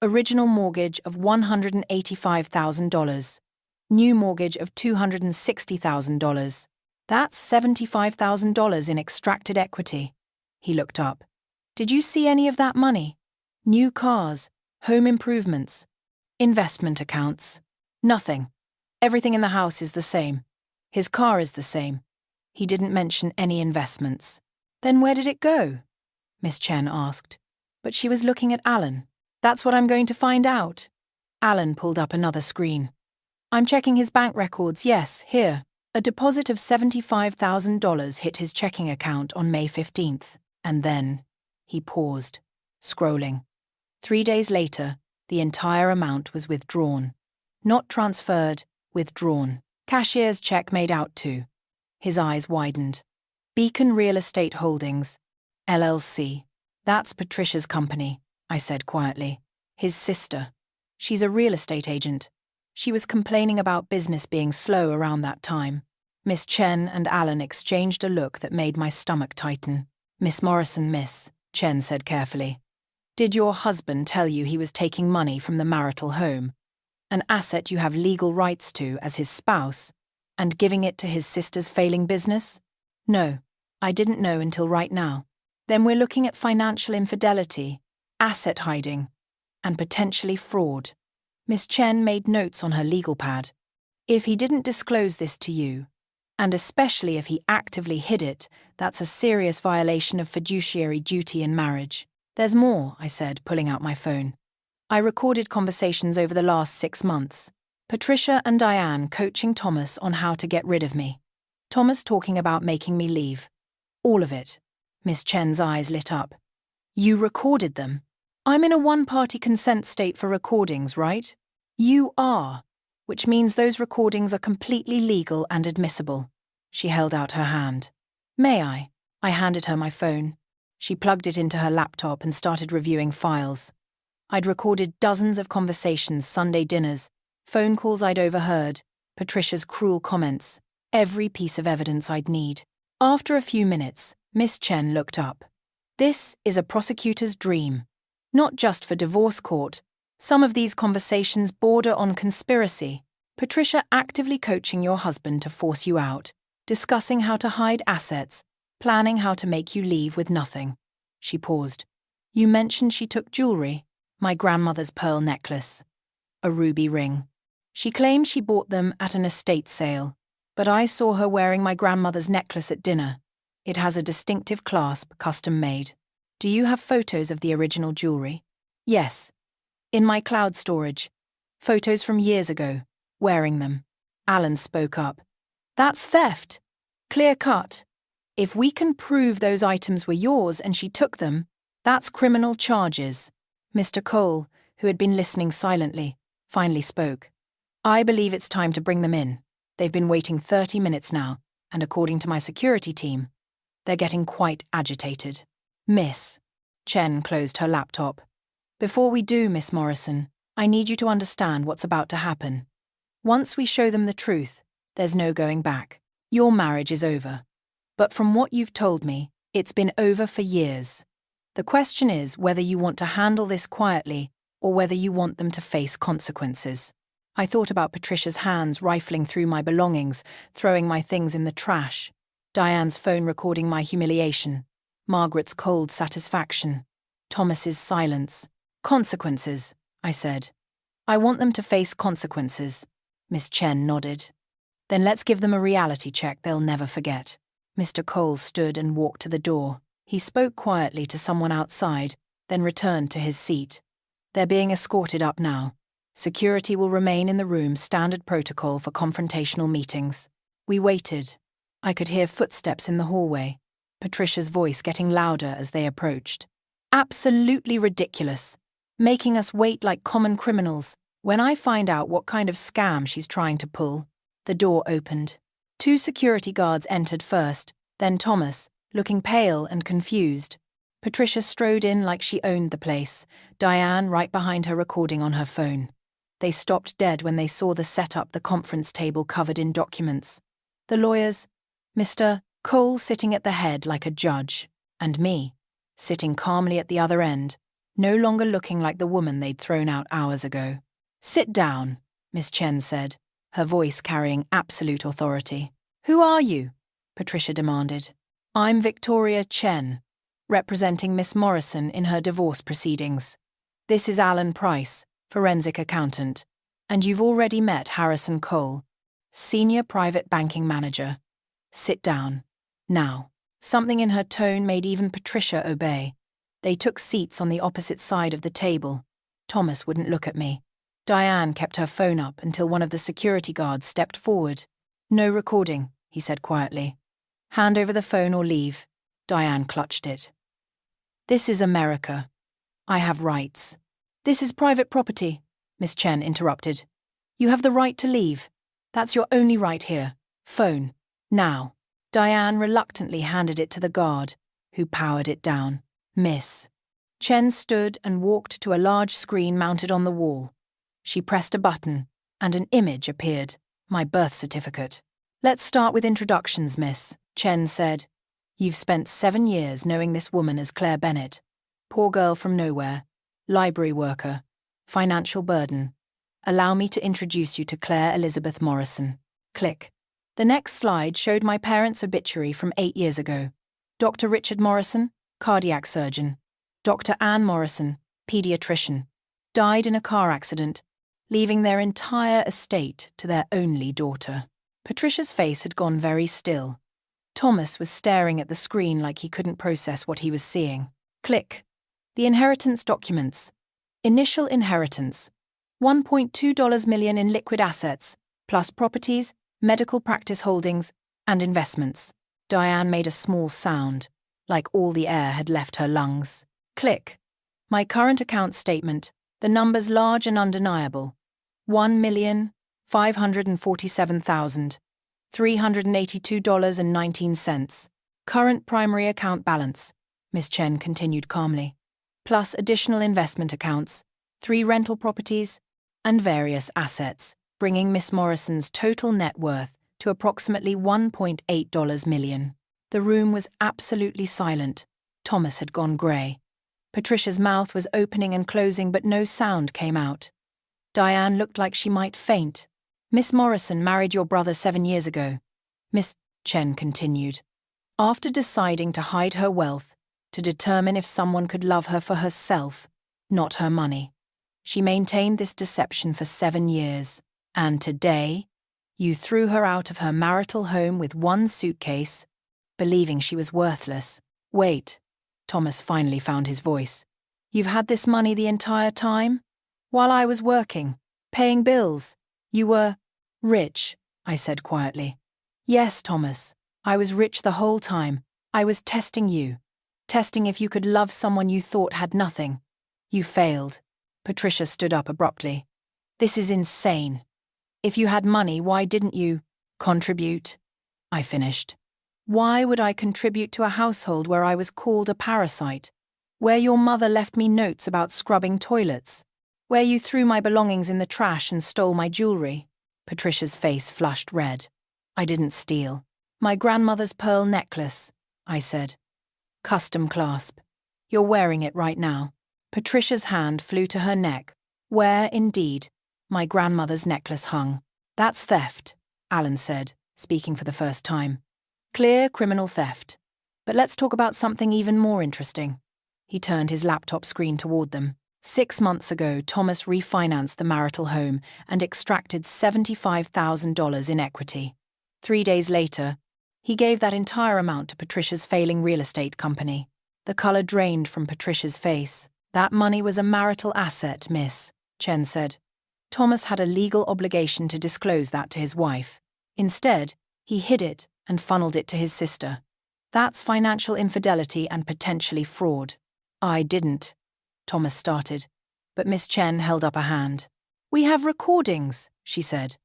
Original mortgage of $185,000. New mortgage of $260,000. That's $75,000 in extracted equity. He looked up. Did you see any of that money? New cars, home improvements, investment accounts. Nothing. Everything in the house is the same. His car is the same. He didn't mention any investments. Then where did it go? Miss Chen asked. But she was looking at Alan. That's what I'm going to find out. Alan pulled up another screen. I'm checking his bank records, yes, here. A deposit of $75,000 hit his checking account on May 15th, and then he paused, scrolling. 3 days later, the entire amount was withdrawn. Not transferred, Withdrawn. Cashier's check made out to. His eyes widened. Beacon Real Estate Holdings, LLC. That's Patricia's company, I said quietly. His sister. She's a real estate agent. She was complaining about business being slow around that time. Miss Chen and Alan exchanged a look that made my stomach tighten. Miss Morrison, miss, Chen said carefully. Did your husband tell you he was taking money from the marital home, an asset you have legal rights to as his spouse, and giving it to his sister's failing business? No, I didn't know until right now. Then we're looking at financial infidelity, asset hiding, and potentially fraud. Miss Chen made notes on her legal pad. If he didn't disclose this to you, and especially if he actively hid it, that's a serious violation of fiduciary duty in marriage. There's more, I said, pulling out my phone. I recorded conversations over the last 6 months. Patricia and Diane coaching Thomas on how to get rid of me. Thomas talking about making me leave. All of it. Miss Chen's eyes lit up. You recorded them? I'm in a one-party consent state for recordings, right? You are, which means those recordings are completely legal and admissible. She held out her hand. May I? I handed her my phone. She plugged it into her laptop and started reviewing files. I'd recorded dozens of conversations, Sunday dinners, phone calls I'd overheard, Patricia's cruel comments, every piece of evidence I'd need. After a few minutes, Miss Chen looked up. This is a prosecutor's dream. Not just for divorce court. Some of these conversations border on conspiracy. Patricia actively coaching your husband to force you out, discussing how to hide assets, planning how to make you leave with nothing. She paused. You mentioned she took jewelry. My grandmother's pearl necklace. A ruby ring. She claimed she bought them at an estate sale, but I saw her wearing my grandmother's necklace at dinner. It has a distinctive clasp, custom made. Do you have photos of the original jewelry? Yes. In my cloud storage. Photos from years ago, wearing them. Alan spoke up. That's theft. Clear cut. If we can prove those items were yours and she took them, that's criminal charges. Mr. Cole, who had been listening silently, finally spoke. I believe it's time to bring them in. They've been waiting 30 minutes now, and according to my security team, they're getting quite agitated. Miss. Chen closed her laptop. Before we do, Miss Morrison, I need you to understand what's about to happen. Once we show them the truth, there's no going back. Your marriage is over. But from what you've told me, it's been over for years. The question is whether you want to handle this quietly or whether you want them to face consequences. I thought about Patricia's hands rifling through my belongings, throwing my things in the trash. Diane's phone recording my humiliation. Margaret's cold satisfaction. Thomas's silence. Consequences, I said. I want them to face consequences. Miss Chen nodded. Then let's give them a reality check they'll never forget. Mr. Cole stood and walked to the door. He spoke quietly to someone outside, then returned to his seat. They're being escorted up now. Security will remain in the room, standard protocol for confrontational meetings. We waited. I could hear footsteps in the hallway, Patricia's voice getting louder as they approached. Absolutely ridiculous. Making us wait like common criminals. When I find out what kind of scam she's trying to pull. The door opened. 2 security guards entered first, then Thomas, looking pale and confused. Patricia strode in like she owned the place, Diane right behind her recording on her phone. They stopped dead when they saw the setup, the conference table covered in documents. The lawyers, Mr. Cole sitting at the head like a judge, and me, sitting calmly at the other end, no longer looking like the woman they'd thrown out hours ago. Sit down, Miss Chen said, her voice carrying absolute authority. Who are you? Patricia demanded. I'm Victoria Chen, representing Miss Morrison in her divorce proceedings. This is Alan Price, forensic accountant, and you've already met Harrison Cole, senior private banking manager. Sit down. Now. Something in her tone made even Patricia obey. They took seats on the opposite side of the table. Thomas wouldn't look at me. Diane kept her phone up until one of the security guards stepped forward. No recording, he said quietly. Hand over the phone or leave. Diane clutched it. This is America. I have rights. This is private property, Miss Chen interrupted. You have the right to leave. That's your only right here. Phone. Now. Diane reluctantly handed it to the guard, who powered it down. Miss. Chen stood and walked to a large screen mounted on the wall. She pressed a button, and an image appeared. My birth certificate. Let's start with introductions, miss, Chen said. You've spent 7 years knowing this woman as Claire Bennett. Poor girl from nowhere. Library worker. Financial burden. Allow me to introduce you to Claire Elizabeth Morrison. Click. The next slide showed my parents' obituary from 8 years ago. Dr. Richard Morrison, cardiac surgeon. Dr. Anne Morrison, pediatrician. Died in a car accident, leaving their entire estate to their only daughter. Patricia's face had gone very still. Thomas was staring at the screen like he couldn't process what he was seeing. Click. The inheritance documents. Initial inheritance. $1.2 million in liquid assets, plus properties, medical practice holdings, and investments. Diane made a small sound, like all the air had left her lungs. Click. My current account statement, the numbers large and undeniable. $1,547,382.19. Current primary account balance, Miss Chen continued calmly, plus additional investment accounts, 3 rental properties, and various assets, bringing Miss Morrison's total net worth to approximately $1.8 million. The room was absolutely silent. Thomas had gone grey. Patricia's mouth was opening and closing, but no sound came out. Diane looked like she might faint. Miss Morrison married your brother 7 years ago, Miss Chen continued. After deciding to hide her wealth, to determine if someone could love her for herself, not her money. She maintained this deception for 7 years. And today, you threw her out of her marital home with 1 suitcase, believing she was worthless. Wait. Thomas finally found his voice. You've had this money the entire time? While I was working, paying bills, you were rich, I said quietly. Yes, Thomas, I was rich the whole time. I was testing you. Testing if you could love someone you thought had nothing. You failed. Patricia stood up abruptly. This is insane. If you had money, why didn't you contribute? I finished. Why would I contribute to a household where I was called a parasite? Where your mother left me notes about scrubbing toilets? Where you threw my belongings in the trash and stole my jewelry? Patricia's face flushed red. I didn't steal. My grandmother's pearl necklace, I said. Custom clasp. You're wearing it right now. Patricia's hand flew to her neck, where, indeed, my grandmother's necklace hung. That's theft, Alan said, speaking for the first time. Clear criminal theft. But let's talk about something even more interesting. He turned his laptop screen toward them. 6 months ago, Thomas refinanced the marital home and extracted $75,000 in equity. 3 days later, he gave that entire amount to Patricia's failing real estate company. The color drained from Patricia's face. That money was a marital asset, miss, Chen said. Thomas had a legal obligation to disclose that to his wife. Instead, he hid it and funneled it to his sister. That's financial infidelity and potentially fraud. I didn't, Thomas started, but Miss Chen held up a hand. We have recordings, she said.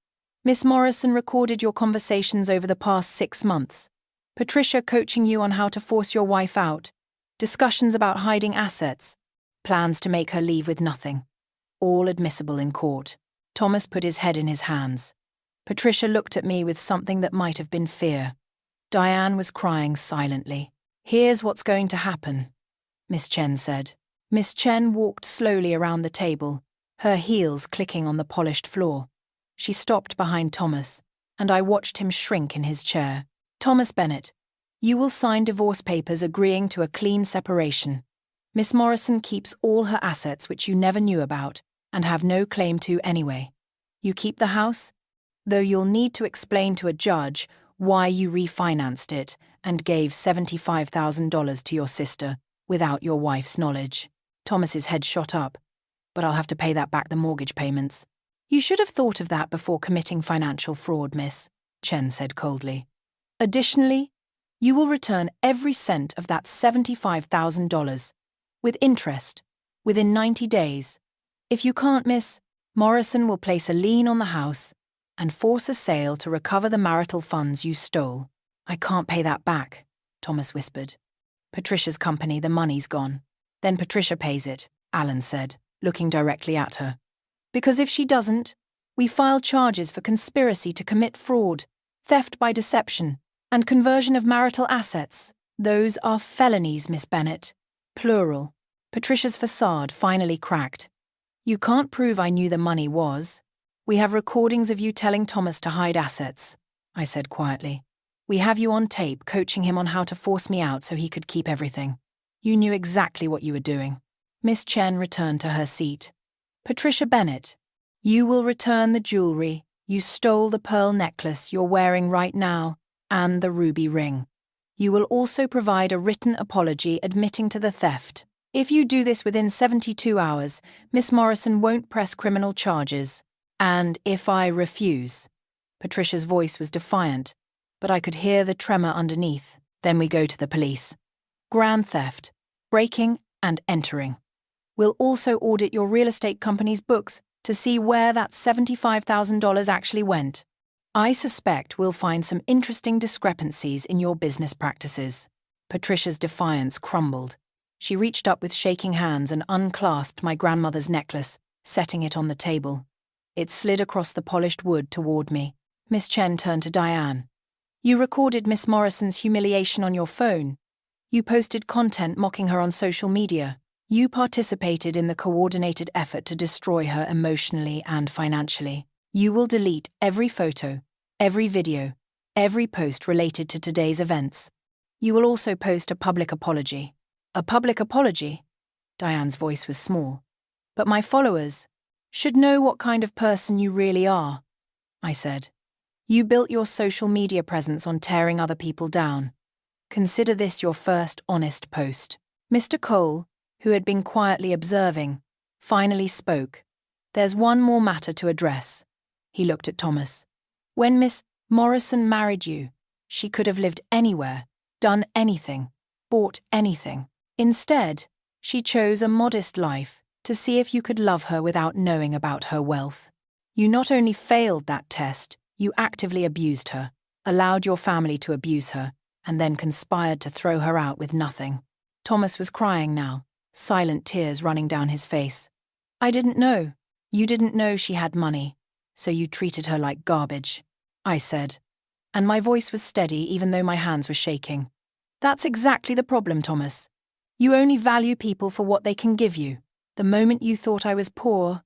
Miss Morrison recorded your conversations over the past 6 months. Patricia coaching you on how to force your wife out, discussions about hiding assets, plans to make her leave with nothing. All admissible in court. Thomas put his head in his hands. Patricia looked at me with something that might have been fear. Diane was crying silently. Here's what's going to happen, Miss Chen said. Miss Chen walked slowly around the table, her heels clicking on the polished floor. She stopped behind Thomas, and I watched him shrink in his chair. Thomas Bennett, you will sign divorce papers agreeing to a clean separation. Miss Morrison keeps all her assets which you never knew about and have no claim to anyway. You keep the house, though you'll need to explain to a judge why you refinanced it and gave $75,000 to your sister without your wife's knowledge. Thomas's head shot up. But I'll have to pay that back the mortgage payments. You should have thought of that before committing financial fraud, miss, Chen said coldly. Additionally, you will return every cent of that $75,000, with interest, within 90 days. If you can't, miss, Morrison will place a lien on the house and force a sale to recover the marital funds you stole. I can't pay that back, Thomas whispered. Patricia's company, the money's gone. Then Patricia pays it, Alan said, looking directly at her. Because if she doesn't, we file charges for conspiracy to commit fraud, theft by deception, and conversion of marital assets. Those are felonies, Miss Bennet. Plural. Patricia's facade finally cracked. You can't prove I knew the money was. We have recordings of you telling Thomas to hide assets, I said quietly. We have you on tape coaching him on how to force me out so he could keep everything. You knew exactly what you were doing. Miss Chen returned to her seat. Patricia Bennet, you will return the jewelry. You stole the pearl necklace you're wearing right now and the ruby ring. You will also provide a written apology admitting to the theft. If you do this within 72 hours, Miss Morrison won't press criminal charges. And if I refuse, Patricia's voice was defiant, but I could hear the tremor underneath. Then we go to the police. Grand theft, breaking and entering. We'll also audit your real estate company's books to see where that $75,000 actually went. I suspect we'll find some interesting discrepancies in your business practices. Patricia's defiance crumbled. She reached up with shaking hands and unclasped my grandmother's necklace, setting it on the table. It slid across the polished wood toward me. Miss Chen turned to Diane. You recorded Miss Morrison's humiliation on your phone. You posted content mocking her on social media. You participated in the coordinated effort to destroy her emotionally and financially. You will delete every photo, every video, every post related to today's events. You will also post a public apology. A public apology? Diane's voice was small. But my followers should know what kind of person you really are, I said. You built your social media presence on tearing other people down. Consider this your first honest post. Mr. Cole, who had been quietly observing, finally spoke. There's one more matter to address. He looked at Thomas. When Miss Morrison married you, she could have lived anywhere, done anything, bought anything. Instead, she chose a modest life to see if you could love her without knowing about her wealth. You not only failed that test, you actively abused her, allowed your family to abuse her, and then conspired to throw her out with nothing. Thomas was crying now, silent tears running down his face. I didn't know. You didn't know she had money, so you treated her like garbage, I said, and my voice was steady even though my hands were shaking. That's exactly the problem, Thomas. You only value people for what they can give you. The moment you thought I was poor,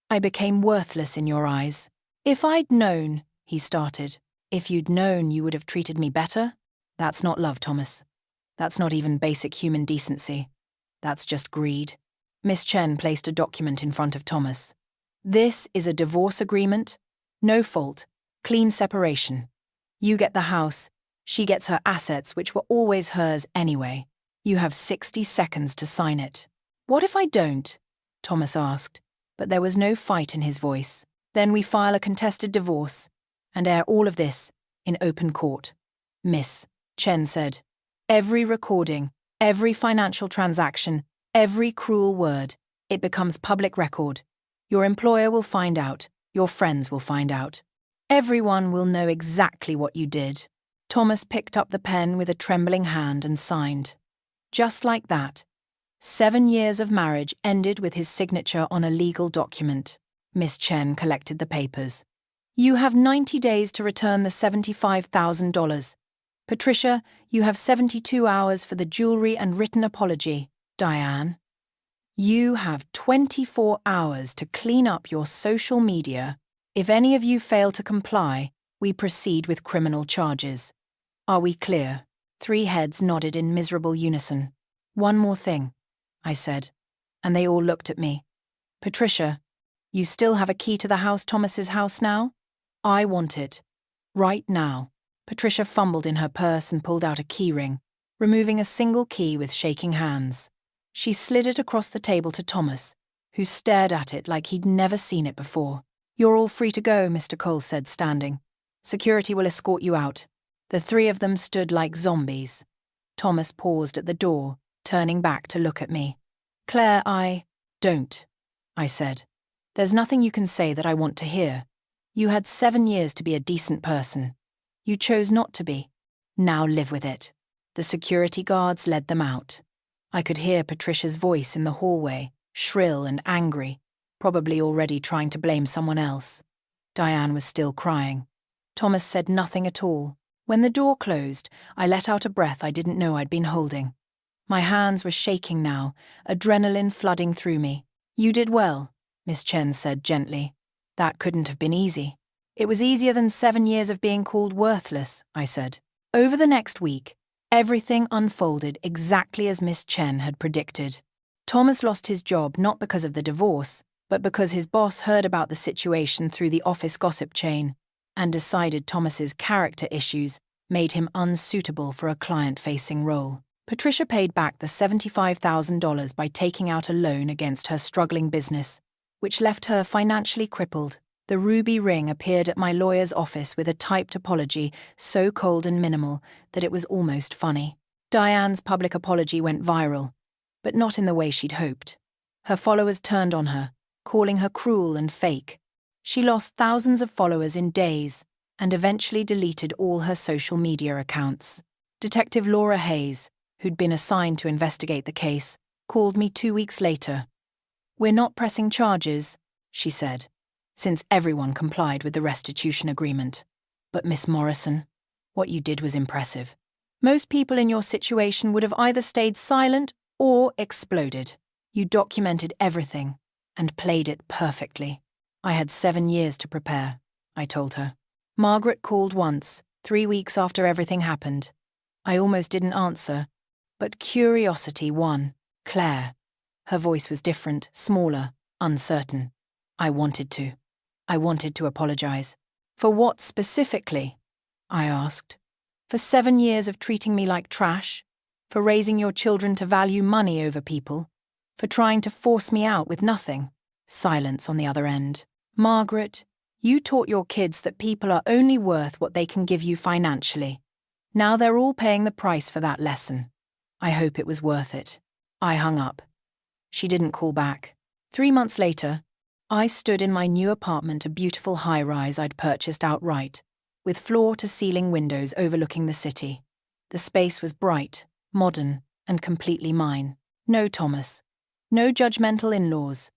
I became worthless in your eyes. If I'd known, he started. If you'd known, you would have treated me better? That's not love, Thomas. That's not even basic human decency. That's just greed. Miss Chen placed a document in front of Thomas. This is a divorce agreement. No fault. Clean separation. You get the house. She gets her assets, which were always hers anyway. You have 60 seconds to sign it. What if I don't? Thomas asked, but there was no fight in his voice. Then we file a contested divorce and air all of this in open court. Miss Chen said, every recording, every financial transaction, every cruel word, it becomes public record. Your employer will find out. Your friends will find out. Everyone will know exactly what you did. Thomas picked up the pen with a trembling hand and signed. Just like that, 7 years of marriage ended with his signature on a legal document. Miss Chen collected the papers. You have 90 days to return the $75,000. Patricia, you have 72 hours for the jewelry and written apology. Diane, you have 24 hours to clean up your social media. If any of you fail to comply, we proceed with criminal charges. Are we clear? 3 heads nodded in miserable unison. One more thing, I said, and they all looked at me. Patricia, you still have a key to the house, Thomas's house now? I want it. Right now. Patricia fumbled in her purse and pulled out a key ring, removing a single key with shaking hands. She slid it across the table to Thomas, who stared at it like he'd never seen it before. You're all free to go, Mr. Cole said, standing. Security will escort you out. The 3 of them stood like zombies. Thomas paused at the door, turning back to look at me. Claire, don't, I said. There's nothing you can say that I want to hear. You had 7 years to be a decent person. You chose not to be. Now live with it. The security guards led them out. I could hear Patricia's voice in the hallway, shrill and angry, probably already trying to blame someone else. Diane was still crying. Thomas said nothing at all. When the door closed, I let out a breath I didn't know I'd been holding. My hands were shaking now, adrenaline flooding through me. You did well, Miss Chen said gently. That couldn't have been easy. It was easier than 7 years of being called worthless, I said. Over the next week, everything unfolded exactly as Miss Chen had predicted. Thomas lost his job not because of the divorce, but because his boss heard about the situation through the office gossip chain and decided Thomas's character issues made him unsuitable for a client-facing role. Patricia paid back the $75,000 by taking out a loan against her struggling business, which left her financially crippled. The ruby ring appeared at my lawyer's office with a typed apology so cold and minimal that it was almost funny. Diane's public apology went viral, but not in the way she'd hoped. Her followers turned on her, calling her cruel and fake. She lost thousands of followers in days and eventually deleted all her social media accounts. Detective Laura Hayes, who'd been assigned to investigate the case, called me 2 weeks later. "We're not pressing charges," she said, since everyone complied with the restitution agreement. "But Miss Morrison, what you did was impressive. Most people in your situation would have either stayed silent or exploded. You documented everything and played it perfectly." I had 7 years to prepare, I told her. Margaret called once, 3 weeks after everything happened. I almost didn't answer, but curiosity won. Claire. Her voice was different, smaller, uncertain. I wanted to apologize. For what specifically? I asked. For 7 years of treating me like trash? For raising your children to value money over people? For trying to force me out with nothing? Silence on the other end. Margaret, you taught your kids that people are only worth what they can give you financially. Now they're all paying the price for that lesson. I hope it was worth it. I hung up. She didn't call back. 3 months later, I stood in my new apartment, a beautiful high-rise I'd purchased outright, with floor-to-ceiling windows overlooking the city. The space was bright, modern, and completely mine. No Thomas. No judgmental in-laws.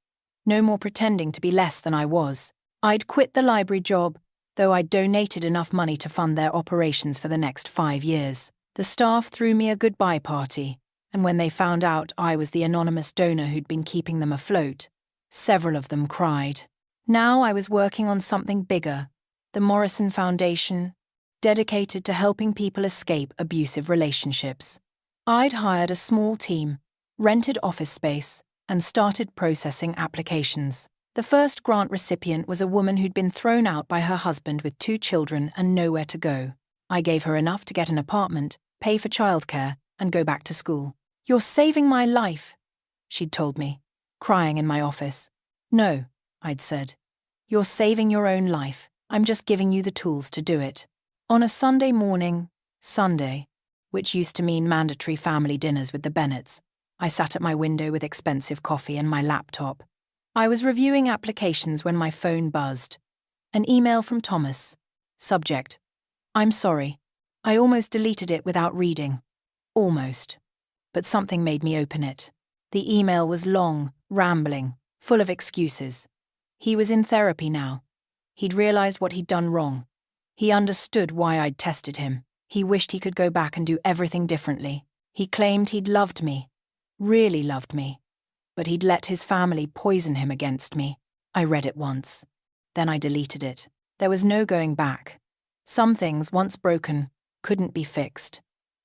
No more pretending to be less than I was. I'd quit the library job, though I'd donated enough money to fund their operations for the next 5 years. The staff threw me a goodbye party, and when they found out I was the anonymous donor who'd been keeping them afloat, several of them cried. Now I was working on something bigger, the Morrison Foundation, dedicated to helping people escape abusive relationships. I'd hired a small team, rented office space, and started processing applications. The first grant recipient was a woman who'd been thrown out by her husband with 2 children and nowhere to go. I gave her enough to get an apartment, pay for childcare, and go back to school. "You're saving my life," she'd told me, crying in my office. "No," I'd said. "You're saving your own life. I'm just giving you the tools to do it." On a Sunday morning, Sunday, which used to mean mandatory family dinners with the Bennetts, I sat at my window with expensive coffee and my laptop. I was reviewing applications when my phone buzzed. An email from Thomas. Subject: "I'm sorry. I almost deleted it without reading." Almost. But something made me open it. The email was long, rambling, full of excuses. He was in therapy now. He'd realized what he'd done wrong. He understood why I'd tested him. He wished he could go back and do everything differently. He claimed he'd loved me. Really loved me, but he'd let his family poison him against me. I read it once. Then I deleted it. There was no going back. Some things, once broken, couldn't be fixed.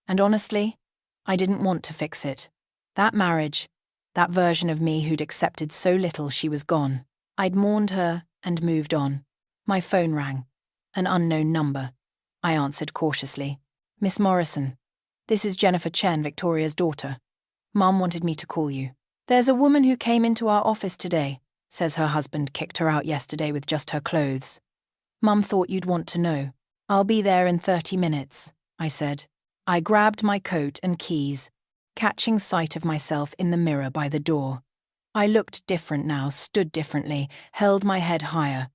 And honestly, I didn't want to fix it. That marriage, that version of me who'd accepted so little she was gone. I'd mourned her and moved on. My phone rang. An unknown number. I answered cautiously. "Miss Morrison, this is Jennifer Chen, Victoria's daughter. Mum wanted me to call you. There's a woman who came into our office today, says her husband kicked her out yesterday with just her clothes. Mum thought you'd want to know. I'll be there in 30 minutes, I said. I grabbed my coat and keys, catching sight of myself in the mirror by the door. I looked different now, stood differently, held my head higher.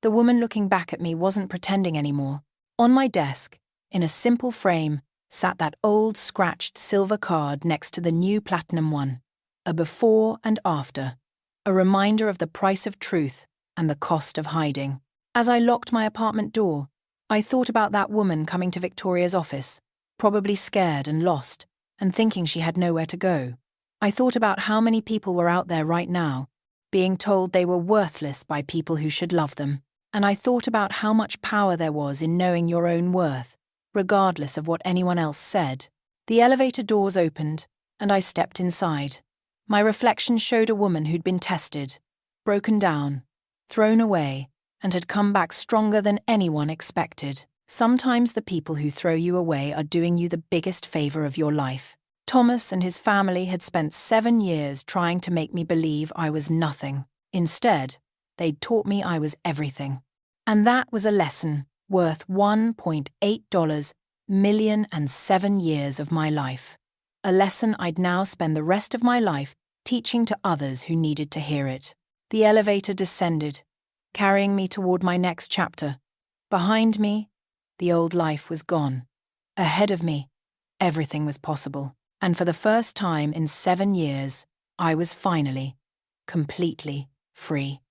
The woman looking back at me wasn't pretending anymore. On my desk, in a simple frame, sat that old scratched silver card next to the new platinum one. A before and after. A reminder of the price of truth and the cost of hiding. As I locked my apartment door, I thought about that woman coming to Victoria's office, probably scared and lost, and thinking she had nowhere to go. I thought about how many people were out there right now, being told they were worthless by people who should love them. And I thought about how much power there was in knowing your own worth, regardless of what anyone else said. The elevator doors opened, and I stepped inside. My reflection showed a woman who'd been tested, broken down, thrown away, and had come back stronger than anyone expected. Sometimes the people who throw you away are doing you the biggest favor of your life. Thomas and his family had spent 7 years trying to make me believe I was nothing. Instead, they'd taught me I was everything. And that was a lesson worth $1.8 million and 7 years of my life. A lesson I'd now spend the rest of my life teaching to others who needed to hear it. The elevator descended, carrying me toward my next chapter. Behind me, the old life was gone. Ahead of me, everything was possible. And for the first time in 7 years, I was finally, completely free.